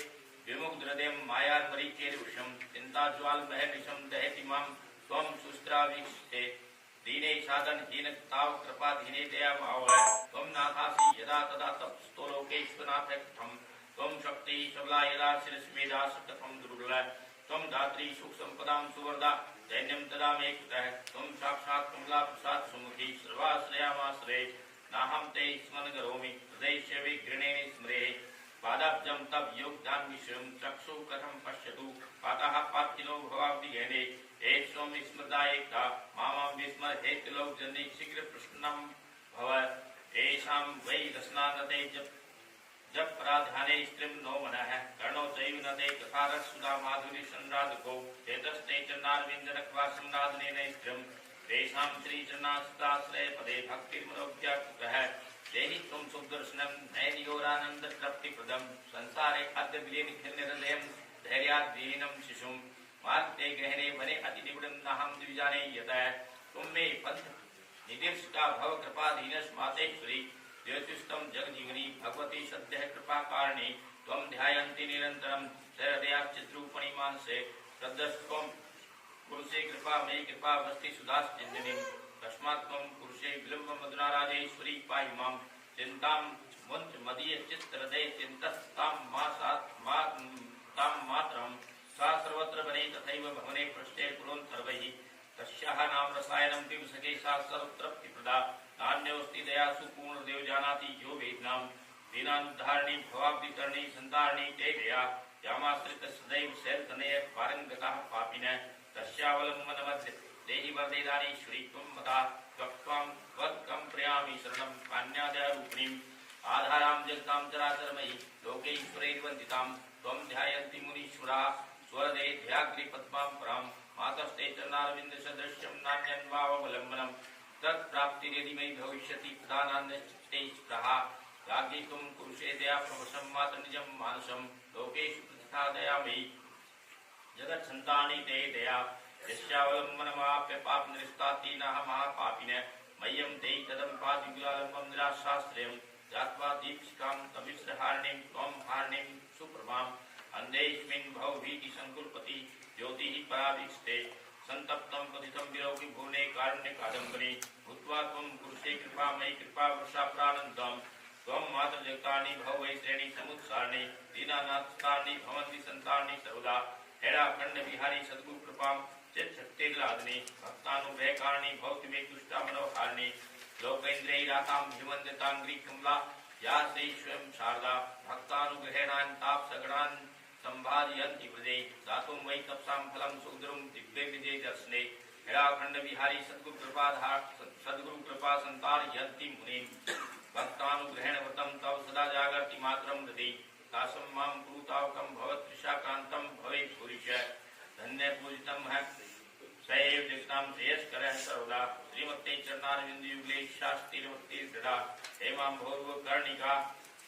विमुग्धहृदयं मायान्मरीचेर्विषं चिन्ताज्वालमहर्निशं दहति मां त्वं सुस्त्रावीक्षते दीने साधनहीन ताव कृपाधीने दयामावय त्वं नाथासि यदा तदा तपस्तो लोकेश्वरनाथ कथम् त्वं शक्ति सबला यदा शिरस्मेधा कथं दुर्बल त्वं धात्री सुख संपदां सुवरदा दैन्यं तदा मे कुतः त्वं साक्षात् कमला प्रसाद सुमुखी सर्वाश्रयामाश्रये नाहं ते स्मरण करोमि हृदयस्य विघृणेन स्मरे पादाब्जं तव योगदान विषयं चक्षु कथं पश्यतु पातः पातिनो भवाब्दिगेने हे स्वं विस्मृतायेका मामां विस्मरहेत् लोकजने शीघ्र प्रसन्नं भव येषां वै रसनानते जप प्राधाने स्त्रीं नो मनः कर्णो चैव नते कथारसुधा माधुरी संराधको चेतस्ते चरणारविन्दनक्वासं नादनेन स्त्रीं तेषां श्रीचरणाश्रिताश्रय पदे भक्तिर्मनोव्याकुतः देहि त्वं सुदर्शनं नयनियोरानन्दतृप्तिप्रदं संसारे अद्य विलीनखिन्नहृदयं धैर्याद्विहीनं शिशुं मार्गे गहने वने अतिनिबिडं नाहं द्विजाने यतः त्वं मे पथ निदीर्षका भव कृपाधीनस् मातेश्वरी ज्योतिष्ठं जगजीवनी भगवती सद्यः कृपाकारिणी त्वं ध्यायन्ति निरन्तरं हृदयाच्चिद्रूपणि मानसे श्रद्धस्त्वं पुरुषे कृपा मयि कृपा वस्ति सुधाश्चिन्दिनीं तस्मात् त्वं पुरुषे विलम्बमधुराराजेश्वरी पाहि मां चिन्तां मुञ्च मदीयचित्तहृदये चिन्तस्तां मात्रं सा सर्वत्र वने तथैव भवने पृष्ठे पुरोन्तर्वैः तस्याः नाम रसायनं पिबसके सा सर्वतृप्तिप्रदा नान्योऽस्ति दयासु पूर्णदेव जानाति यो वेदनां दीनानुद्धारिणी भवाब्धिकरणी सन्तारिणी ते दया यामाश्रित सदैव शैलतनय पारङ्गताः पापिनः तस्यावलम्बनमध्य देहि वरदेदानीश्वरी त्वं मता त्वं वत्कं प्रयामि शरणं कान्यादयारूपिणीम् आधारां जगतां चराचरमयी लोकेश्वरैर्वन्दितां त्वं ध्यायन्ति मुनीश्वराः स्वरदे ध्याग्रिपद्मां परां मातस्ते चरणारविन्दसदृश्यं नान्यन्वावलम्बनं तत्प्राप्तिर्यदि मयि भविष्यति प्रधानान्यश्चित्ते स्पृहा राज्ञी त्वं कुरुषे दया प्रवशं मातर्निजं मानसं लोकेषु प्रतिष्ठा दयामयी जगत्सन्तानि ते दया यस्यावलम्बनमाप्य पापनिरस्तातीनाः महापापिनः मह्यं ते कदं पातिविलम्बं निराशाश्रयं जात्वा दीप्सिकां तमिश्रहारिणीं त्वं हारिणीं सुप्रभाम् अन्धेऽस्मिन् भवभीतिसङ्कुलपति ज्योतिः परावीक्षते संतप्तं पतितं विलोकि भुवने कारुण्यकादम्बरी भूत्वा त्वं कुरुषे कृपा मयि कृपावर्षाप्रानन्दं त्वं मातृजगतानि भववैश्रेणी समुत्सारिणी दीनानाथस्थानि भवन्ति सन्तानि सर्वदा हैराखण्ड विहारी सद्गुरु कृपां चित्शक्तिर्लादिनी भक्तानुग्रहकारिणी भवति मे तुष्टा मनोहारिणी लोकेन्द्रैरातां हिमन्दिताङ्घ्रि कमला या श्री स्वयं शारदा भक्तानुग्रहेणान्ताप्सगणान् संभारयन्ति हृदये दातुं वै तपसां फलं सुदृं दिव्यविजय दर्शने हैराखण्ड विहारी सद्गुरु कृपा संतारयन्ति मुनीन् भक्तानुग्रहेणव्रतं तव सदा जागर्ति मातरं हृदि दासं मां कुरुतावकं भवत्रिशाकान्तं भवेत् पुरुष धन्य पूजितं है सैव जगतां श्रेयस्करः सर्वदा श्रीमते चरणारविन्दयुगले शास्त्रीर्वक्ति दृढा हेमां भौर्वकर्णिका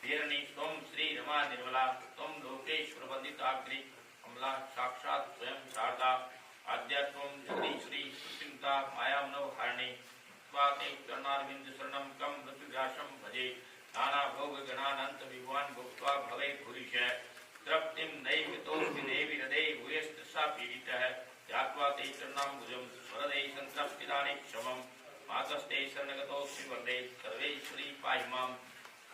वीरणी त्वं श्रीरमा निर्मला त्वं लोकेश्वरवन्दिताग्रि कमला साक्षात् स्वयं शारदा आद्यात्वं जगदीश्वरी सुचिन्ता मायामनोहारिणी त्वाते चरणारविन्दशरणं कं मृत्युग्रासं भजे नानाभोगगणानन्तविभवान् भुक्त्वा भवे पुरुष तृप्तिं नैमितोऽस्मि देवि हृदये भूयस्तसा पीडितः यात्वा ते चरणाम्बुजं स्वरदे सन्तप्तिदाने क्षमं मातस्ते शरणगतोऽस्मि वरदे सर्वेश्वरी पाहि मां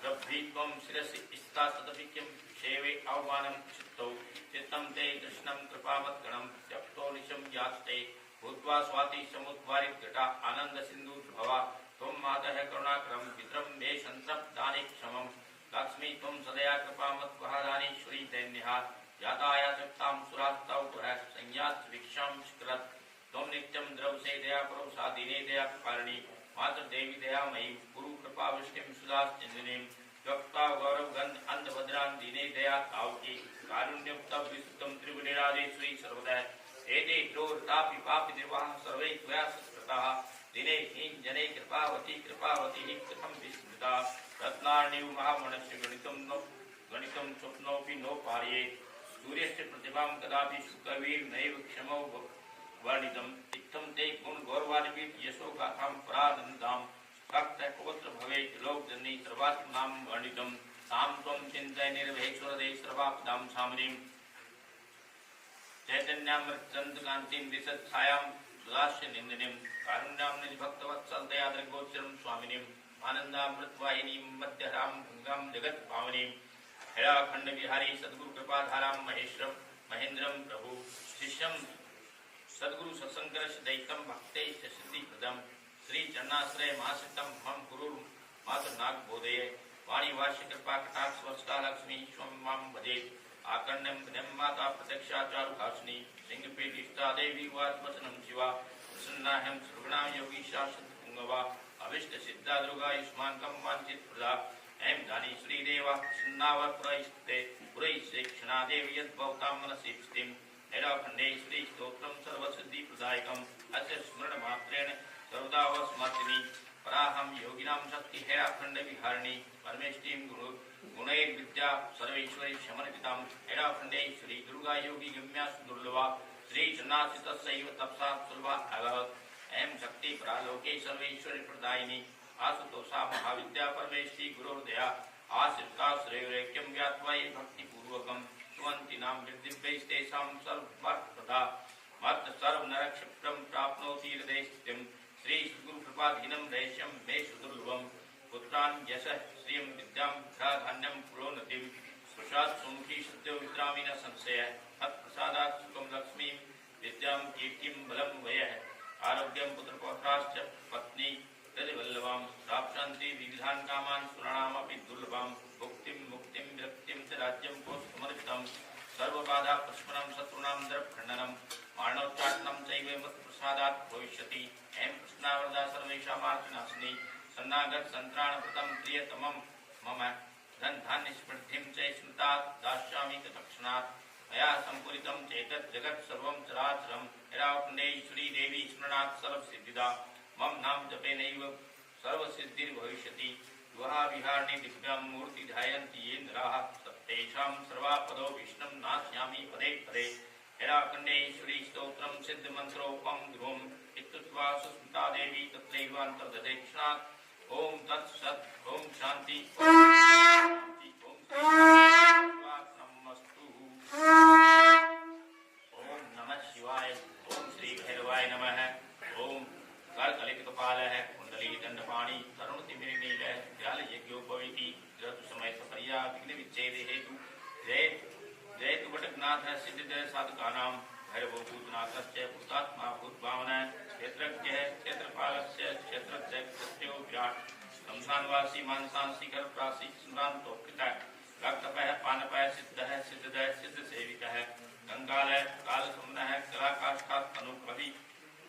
रब्धित्वं शिरसि स्थिता तदपि किं सेवे अवमानं चित्तौ चित्तं ते कृष्णं कृपामत्गणं त्यक्तो निशं यास्ते भूत्वा स्वाति समुद्वारितघटा आनन्दसिन्धुर्भवा त्वं मातः करुणाकरं पितरं मे सन्तप्तानि क्षमं लक्ष्मी त्वं सदया कृपामत्वहादानीश्वरी दैन्यः यातायातयुक्तां सुरास्तौतः संयात् भिक्षां स्कृत् त्वं नित्यं द्रवसे दया परोसा दीने दया कारिणी मातृदेवी दयामयी गुरु कृपावृष्टिं सुधाश्चिन्दिनीं त्वक्ता गौरवगन्ध अन्धभद्रान् दीने दया तावकी कारुण्ययुक्तं विस्तृतं त्रिगुणिराजेश्वरी सर्वदा एते द्रोर्तापि पापि निर्वाह सर्वे त्वया सत्कृताः दिने हीन जने कृपावती कृपावती ही कथम विस्मृता रत्नार्णिव महामनस्य गणितं स्वप्नोऽपि नो पार्ये सूर्यस्य प्रतिभां कदापि शुकवीर नैव क्षमो वर्णितम् इत्थं ते गुण गौरवान्वित यशो गाथां परानन्दां भक्त पवित्र भवे लोकजननी सर्वात्मनां वर्णितम् तां त्वं चिन्तय निर्भयेश्वरदे सर्वापदां सामनीं चैतन्यामृतचन्द्रकान्तिं दिशच्छायां सुदास्य निन्दिनीं कारुण्यां निजभक्तवत्सलतया दृग्गोचरं स्वामिनीं आनन्दामृतवाहिनीं मध्यहरां गंगां जगत्पावनीं हेराखंड विहारी सद्गुरु कृपाधारां महेश्वरं महेन्द्रं प्रभु शिष्यं सद्गुरु सत्संकर दैतं भक्ते सिद्धिप्रदं श्री चरणाश्रय मासिकं मम गुरु मातृनाग बोधये वाणी वाष्य कृपा कटाक्ष वर्षा लक्ष्मी स्वं मां भजेत् आकर्ण्यं भजं माता प्रत्यक्षाचारु भाषिणी सिंहपीठ इष्टा देवी वाचवचनं शिवा प्रसन्नाहं सुगुणां योगीशा सत्पुंगवा अभिष्ट सिद्धा दुर्गा युष्माकं वांछित प्रदा ऐं दानी श्रीदेवा प्रसन्नावर पुरैस्ते पुरैसे क्षणा देवी यद्भवतां मनसि स्थितिं नैराखण्डे श्री स्तोत्रं सर्वसिद्धि प्रदायकम् अस्य स्मरण मात्रेण सर्वदा स्मर्तिनी पराहं योगिनां शक्ति हैराखण्ड विहारिणी परमेष्टिं गुणैर्विद्या सर्वेश्वरी शमनपितां हैराखण्डेश्वरी दुर्गा योगी गम्या दुर्लभा श्री चन्नासितस्यैव तपसा सुलभा अभवत् ऐं शक्ति परालोके सर्वेश्वरी प्रदायिनी आशुतोषा महाविद्या परमेष्टि गुरोर्दया आश्रिता श्रेयोरेक्यं ज्ञात्वा ये भक्तिपूर्वकं सुवन्ति नाम वृद्धिभ्यैस्तेषां सर्वप्रदा मत् सर्वनरक्षिप्रं प्राप्नोति हृदये स्थितिं श्री गुरु कृपाधीनं रहस्यं मे सुदुर्लभं पुत्रान् यशः श्रियं विद्यां धान्यं प्रोन्नतिं सुषात् सुमुखी सत्यो विद्रामी न संशयः तत्प्रसादात् सुखं लक्ष्मीं विद्यां कीर्तिं बलं वयः आरोग्यं पुत्रपौत्राश्च पत्नी हृदयवल्लभां प्राप्स्यन्ति विविधान् कामान् सुराणामपि दुर्लभां भुक्तिं मुक्तिं विरक्तिं च राज्यं कोशमर्पितं सर्वबाधा प्रश्मनं शत्रूणां दर्पखण्डनं मारणोच्चाटनं चैव मत्प्रसादात् भविष्यति ऐं कृष्णावरदा सर्वेषामार्तिनाशिनी सन्नागत संत्राणभृतं प्रियतमं मम धन धान्य स्मृतिं च स्मृतात् दास्यामि तत्क्षणात् मया सम्पूरितं चेतत् जगत् सर्वं चराचरं हैराखण्डेश्वरी देवी स्मरणात् सर्वसिद्धिदा मम नाम जपेनैव सर्वसिद्धिर्भविष्यति विवाह विहारिणी दिव्यां मूर्ति ध्यायन्ति ये नराः तेषां सर्वापदो विष्णुं नास्यामि पदे पदे हैराखण्डेश्वरी स्तोत्रं सिद्धमन्त्रोपं ध्रुवम् इत्युक्त्वा सुस्मिता देवी तत्रैवान्तर्दधे क्षणात् ओम तत्सत् ओम शांति नमस्तु ओम नमः शिवाय ओम श्री भैरवाय नमः ओम करकलित कपालः कुंडली दंडपाणि तरुण तिमिरनील ज्ञान यज्ञोपवीति ऋतु समय सपर्या विघ्न विच्छेद हेतु जय जय तु वटकनाथ सिद्ध साधकानां भैरवो भूतनाथस्य भूतात्मा भूतभावना क्षेत्रज्ञ क्षेत्रपालस्य क्षेत्रज्ञ क्षत्रियो विराट शमशानवासी मानसांसिकर प्रासी स्मरांतोक्ता रक्तपय पानपय सिद्धः सिद्धदः सिद्ध सेविकः गंगालय कालसुमनः कलाकाष्ठात् अनुकवि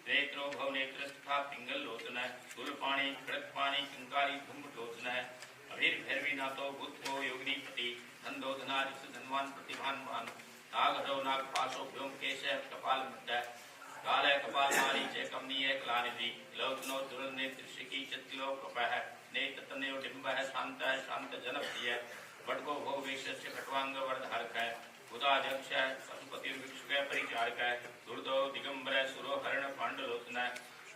नेत्रो भवनेत्रस्था पिंगललोचनः गुरुपाणि खड़गपाणि किंकारी धूम्रलोचनः अभिर्भैरवीनाथो भूतो योगिनीपति धनदोधनारिष धनवान प्रतिभान्वान् नागधो नागपाशो व्योमकेश कपाल मृत कालय कपाल मारी च कमनीय कलानिधि लोचनो दुर्नेत्रशिकी चतिलोकपः नेत्रतनयो डिम्बः शान्तः शान्तजनप्रिय वटको भोगवेशस्य खट्वाङ्गवरधारकः बुधाध्यक्षः पशुपतिर्भिक्षुकः परिचारकः दुर्दो दिगंबर सुरोहरण पाण्डुलोचनः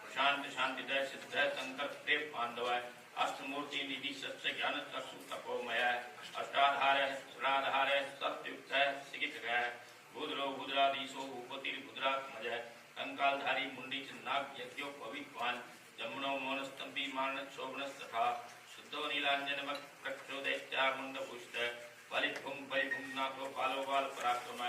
प्रशांत शांतिदय सिद्धः संकल्पदेव पाण्डवः अष्टमूर्ति निधि सत्य ज्ञान चक्षु तपोमय अष्टाधारः सुराधारः सत्युक्तः सिगितः बुधरो बुधराधीशो भूपतिर्बुधरात्मजः कंकालधारी मुंडी नाग यज्ञोपवीतवान् जमुनो मौनस्तंभी मानस शोभनस्तथा शुद्धो नीलांजन प्रक्षो दैत्यामुंडभूषित बलिभुम नाथो बालो बाल पराक्रम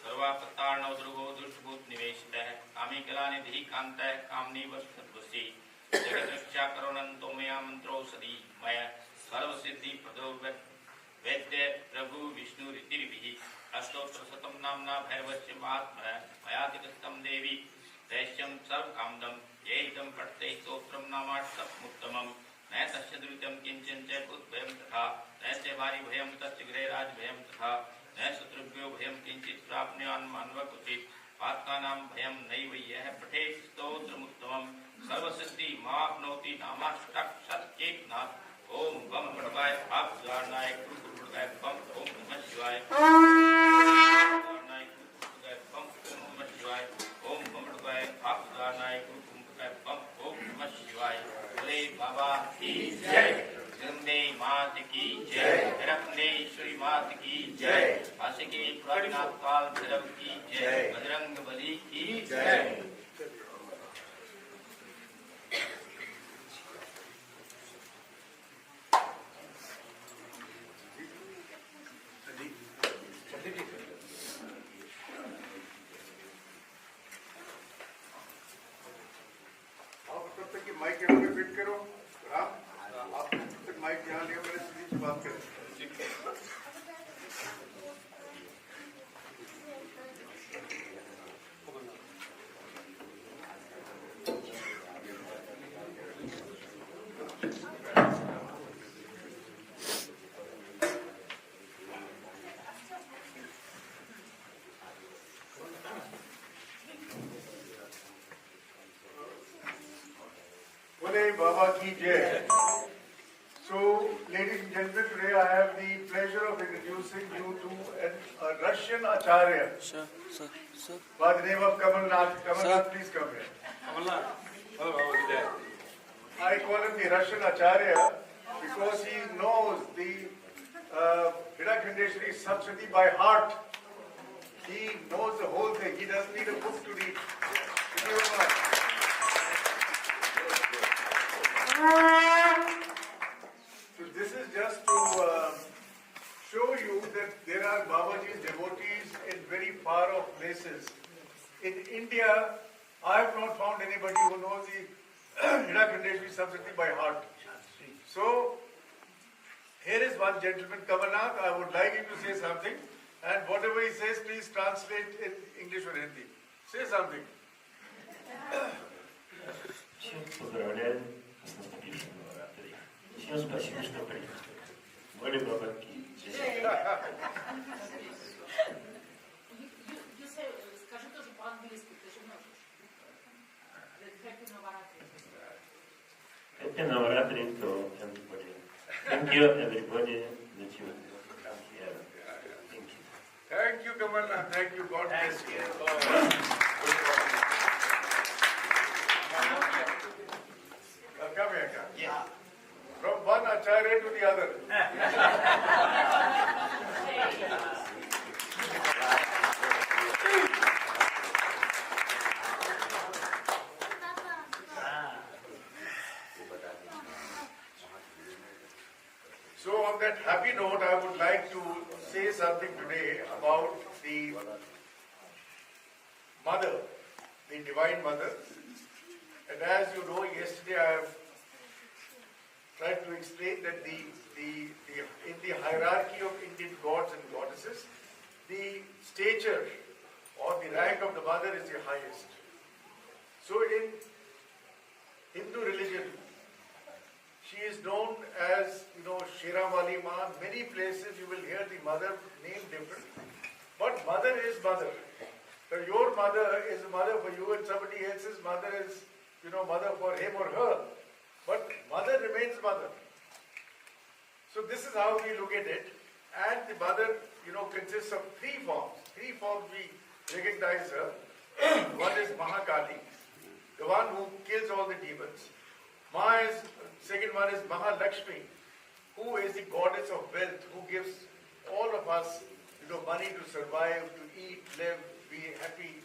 सर्वापत्तार्णव ध्रुवो दुष्टभूत निवेशितः कामी कलानिधि कांतः कामनी वस्तुषि जगद्रक्षा करोनंतो मया मंत्रोषधि मय सर्वसिद्धि प्रदो वैद्य प्रभु विष्णु रीतिर्भिः अष्टोत्तर शतम नाम्ना भैरवस्य महात्मनः मयातिकृतं देवी दैश्यं सर्वकामदं ये इदं पठते स्तोत्रं नामाष्टकमुत्तमं न तस्य दुरितं किंचन च भूतभयं तथा न च वारिभयं तस्य गृहराजभयं तथा न शत्रुभ्यो भयं किंचित् प्राप्नुयान् मानवः क्वचित् आत्मानां भयं नैव यः पठेत् स्तोत्रमुत्तमं सर्वसिद्धि माप्नोति नामाष्टाक्षरकेतनाथ। ओम बम बड़वाय आप जानाय गुरु बड़वाय बम ओम नमः शिवाय जानाय गुरु बड़वाय बम ओम नमः शिवाय ओम बम बड़वाय आप जानाय गुरु बड़वाय बम ओम नमः शिवाय। बोले बाबा की जय, जगदम्बे मात की जय, रत्नेश्वरी मात की जय, आशिकी पुरातनाथ काल भैरव की जय, बजरंग बली की जय। तब तक माइक यहाँ पे फिट करो। राम, आप तब तक माइक यहाँ ले मेरे सीधी से बात करें। Baba ki jai. So, ladies and gentlemen, today I have the pleasure of introducing you to a Russian Acharya. Sir. By the name of Kamalnath. Kamalnath, please come here. I call him the Russian Acharya because he knows the Hridakhandeshwari Saptashti by heart. He knows the whole thing. He doesn't need a book to read. Thank you very much. So this is just to show you that there are Babaji's devotees in very far off places. In India, I have not found anybody who knows the Hridakhandeshwari Saptashti by heart. So here is one gentleman, Kamalnath. I would like him to say something, and whatever he says, please translate in English or Hindi. Say something. Всех поздравляю с наступившим новоратри. Всем спасибо, что пришли. Боли бабаки. Скажи тоже по-английски, ты же можешь. Happy Navaratri. Happy Navaratri to everybody. Thank you everybody that you come here. Thank you. Thank you, Kamalnath. Thank you. God bless you. Come here, come. Yeah. From one Acharya to the other. So on that happy note, I would like to say something today about the Mother, the Divine Mother. And as you know, yesterday I have tried to explain that in the hierarchy of Indian gods and goddesses, the stature or the rank of the mother is the highest. So in Hindu religion, she is known as, Sheramali Ma. Many places you will hear the mother name different. But mother is mother. So your mother is a mother for you and somebody else's mother is, mother for him or her. But mother remains mother. So this is how we look at it. And the mother, consists of three forms. Three forms we recognize her. One is Mahakali, the one who kills all the demons. Second one is Mahalakshmi, who is the goddess of wealth, who gives all of us, money to survive, to eat, live, be happy,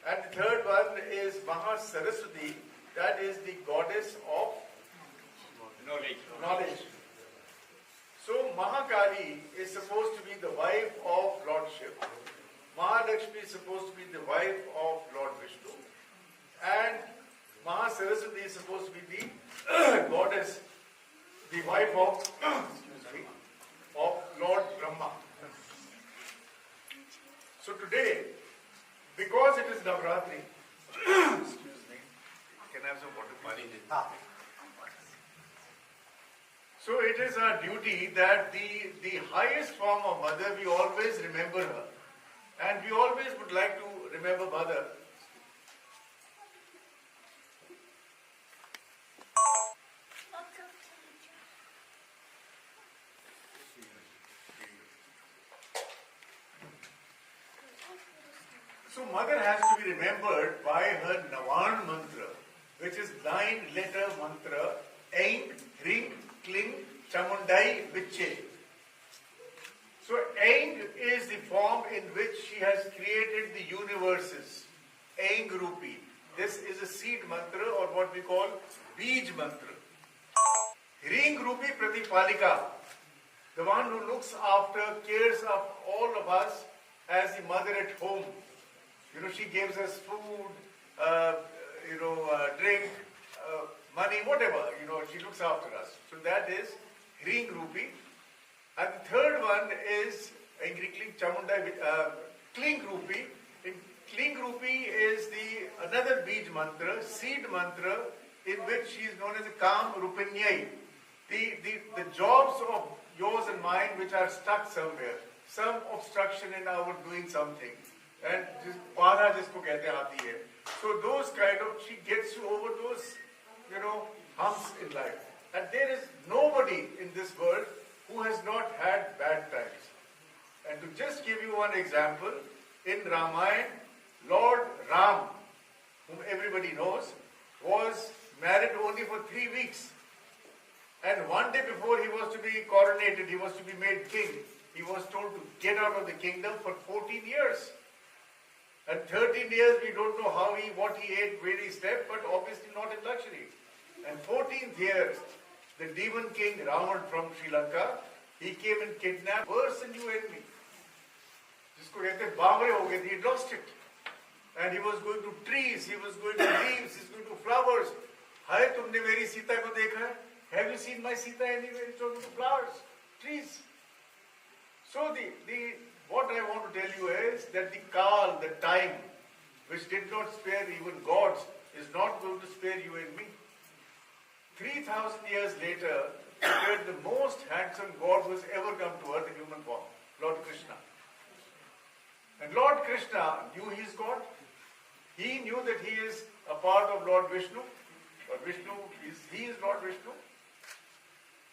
And the third one is Mahasaraswati, that is the goddess of knowledge. So Mahakali is supposed to be the wife of Lord Shiva. Mahalakshmi is supposed to be the wife of Lord Vishnu. And Mahasaraswati is supposed to be the goddess, the wife of, of Lord Brahma. So today, because it is Navratri, excuse me, can I have some water? So it is our duty that the highest form of mother, we always remember her. And we always would like to remember mother. So mother has to be remembered by her Navan mantra, which is 9-letter mantra, Ain, Ring, Kling, Chamundai, Viche. So Aing is the form in which she has created the universes. Aing Rupi. This is a seed mantra or what we call Bij mantra. Ring Rupi Pratipalika. The one who looks after, cares of all of us as the mother at home. You know, she gives us food, drink, money, whatever. You know, she looks after us. So that is Ring Rupi. And the third one is Kling Rupi. Kling Rupi is another Bij mantra, seed mantra, in which she is known as the Kam Rupinyai. The jobs of yours and mine which are stuck somewhere, some obstruction in our doing something, and just Pada jisko kehte aati hai. So those kind of, she gets you over those, humps in life. And there is nobody in this world who has not had bad times. And to just give you one example, in Ramayana, Lord Ram, whom everybody knows, was married only for 3 weeks. And one day before he was to be coronated, he was to be made king, he was told to get out of the kingdom for 14 years. And 13 years, we don't know what he ate, where he slept, but obviously not in luxury. And 14th year, the demon king Ravan from Sri Lanka, he came and kidnapped worse than you and me. He lost it. And he was going to trees, he was going to leaves, he was going to flowers. Hai, tumne meri Sita ko dekha hai? Have you seen my Sita anywhere? It's going to flowers, trees. So what I want to tell you is that the Kal, the time, which did not spare even gods, is not going to spare you and me. 3,000 years later, the most handsome God who has ever come to earth in human form, Lord Krishna. And Lord Krishna knew he is God. He knew that he is a part of Lord Vishnu. He is Lord Vishnu.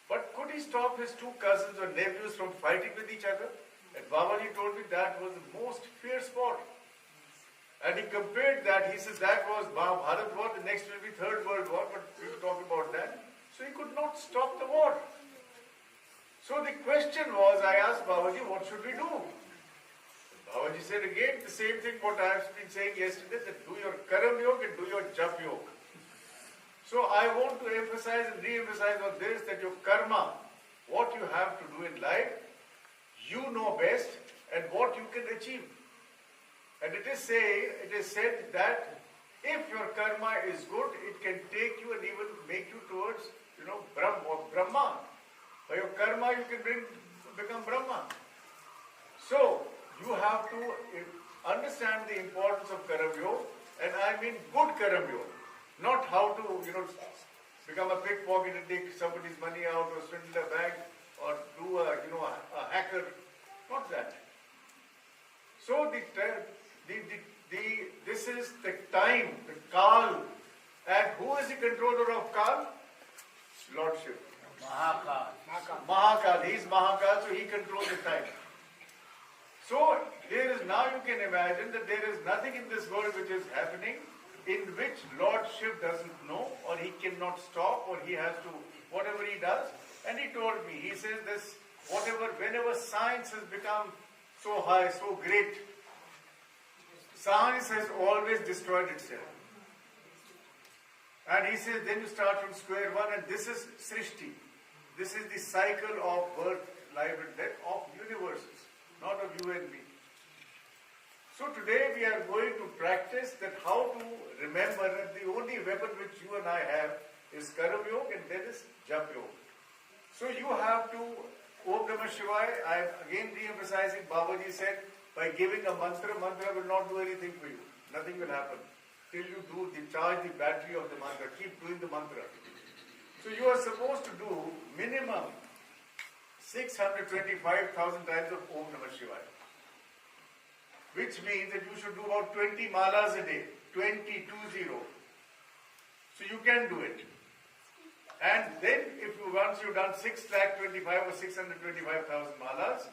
But could he stop his 2 cousins or nephews from fighting with each other? And Babaji told me that was the most fierce war. And he compared that, he says that was Mahabharat war, the next will be Third World War, but we will talk about that. So he could not stop the war. So the question was, I asked Babaji, what should we do? Babaji said again the same thing what I have been saying yesterday, that do your Karam Yoga and do your Jap Yoga. So I want to emphasize and re-emphasize on this, that your karma, what you have to do in life, you know best and what you can achieve. And it is said that if your karma is good, it can take you and even make you towards, Brahma. By your karma, you can become Brahma. So you have to understand the importance of Karam Yoga, and I mean good Karam Yoga. Not how to, become a pickpocket and take somebody's money out or swindle a bank or do a hacker. Not that. So this is the time, the Kal. And who is the controller of Kal? Lord Shiva. Mahakal. He is Mahakal, so he controls the time. So now you can imagine that there is nothing in this world which is happening in which Lord Shiv doesn't know, or he cannot stop, or he has to, whatever he does. And he told me, he says this, whenever science has become so high, so great, science has always destroyed itself. And he says, then you start from square one, and this is Srishti. This is the cycle of birth, life and death of universes, not of you and me. So today we are going to practice that how to remember that the only weapon which you and I have is Karam Yoga and then is Jap Yoga. So you have to, Om Namah Shivaya, I am again re-emphasizing, Babaji said, by giving a mantra will not do anything for you. Nothing will happen. Till you charge the battery of the mantra, keep doing the mantra. So you are supposed to do minimum 625,000 times of Om Namah Shivaya. which means that you should do about 20 malas a day, 20. So you can do it. And then once you've done 6,25,000 or 625,000 malas,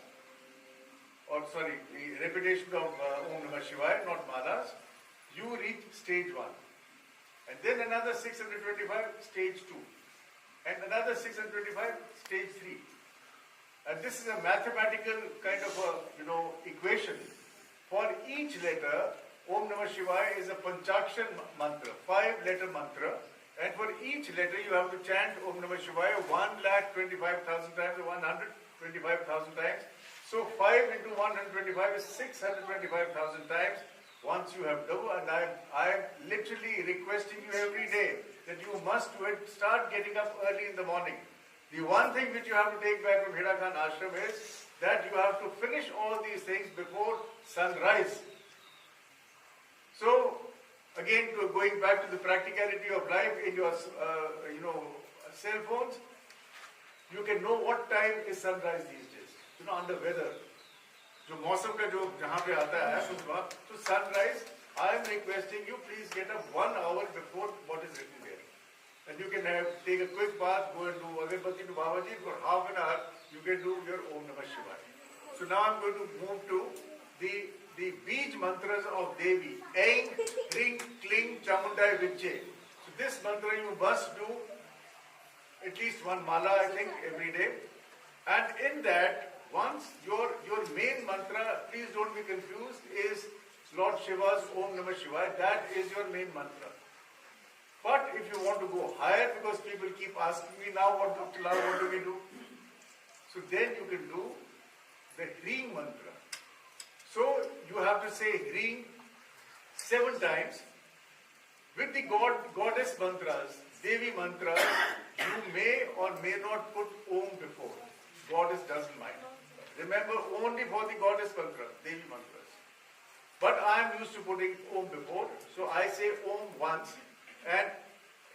or sorry, the repetition of Om Namah Shivaya, not malas, you reach stage 1. And then another 625, stage 2. And another 625, stage 3. And this is a mathematical kind of a, equation. For each letter, Om Namah Shivaya is a Panchakshar mantra, 5-letter mantra. And for each letter, you have to chant Om Namah Shivaya 1,25,000 times or 125,000 times. So 5 into 125 is 625,000 times. Once you have done, and I am literally requesting you every day that you must do it. Start getting up early in the morning. The one thing which you have to take back from Hira Khan Ashram is that you have to finish all these things before sunrise. So, again, going back to the practicality of life in your, cell phones, you can know what time is sunrise these days. Under weather. जो मौसम का जो जहाँ पे आता है उस वक्त तो sunrise, I am requesting you please get up 1 hour before what is written there, and you can take a quick bath, go and do Agarbatti to Babaji for half an hour. You can do your Om Namah Shivaya. So now I'm going to move to the Bij mantras of Devi. Aing, Ring, Kling, Chamundai, Vichye. So this mantra you must do at least 1 mala, I think, every day. And in that, once your main mantra, please don't be confused, is Lord Shiva's Om Namah Shivaya. That is your main mantra. But if you want to go higher, because people keep asking me now, what do we do? So then you can do the Hring mantra. So you have to say Hring 7 times. With the goddess mantras, Devi mantras, you may or may not put Om before. Goddess doesn't mind. Remember, only for the goddess mantras, Devi mantras. But I am used to putting Om before, so I say Om once, and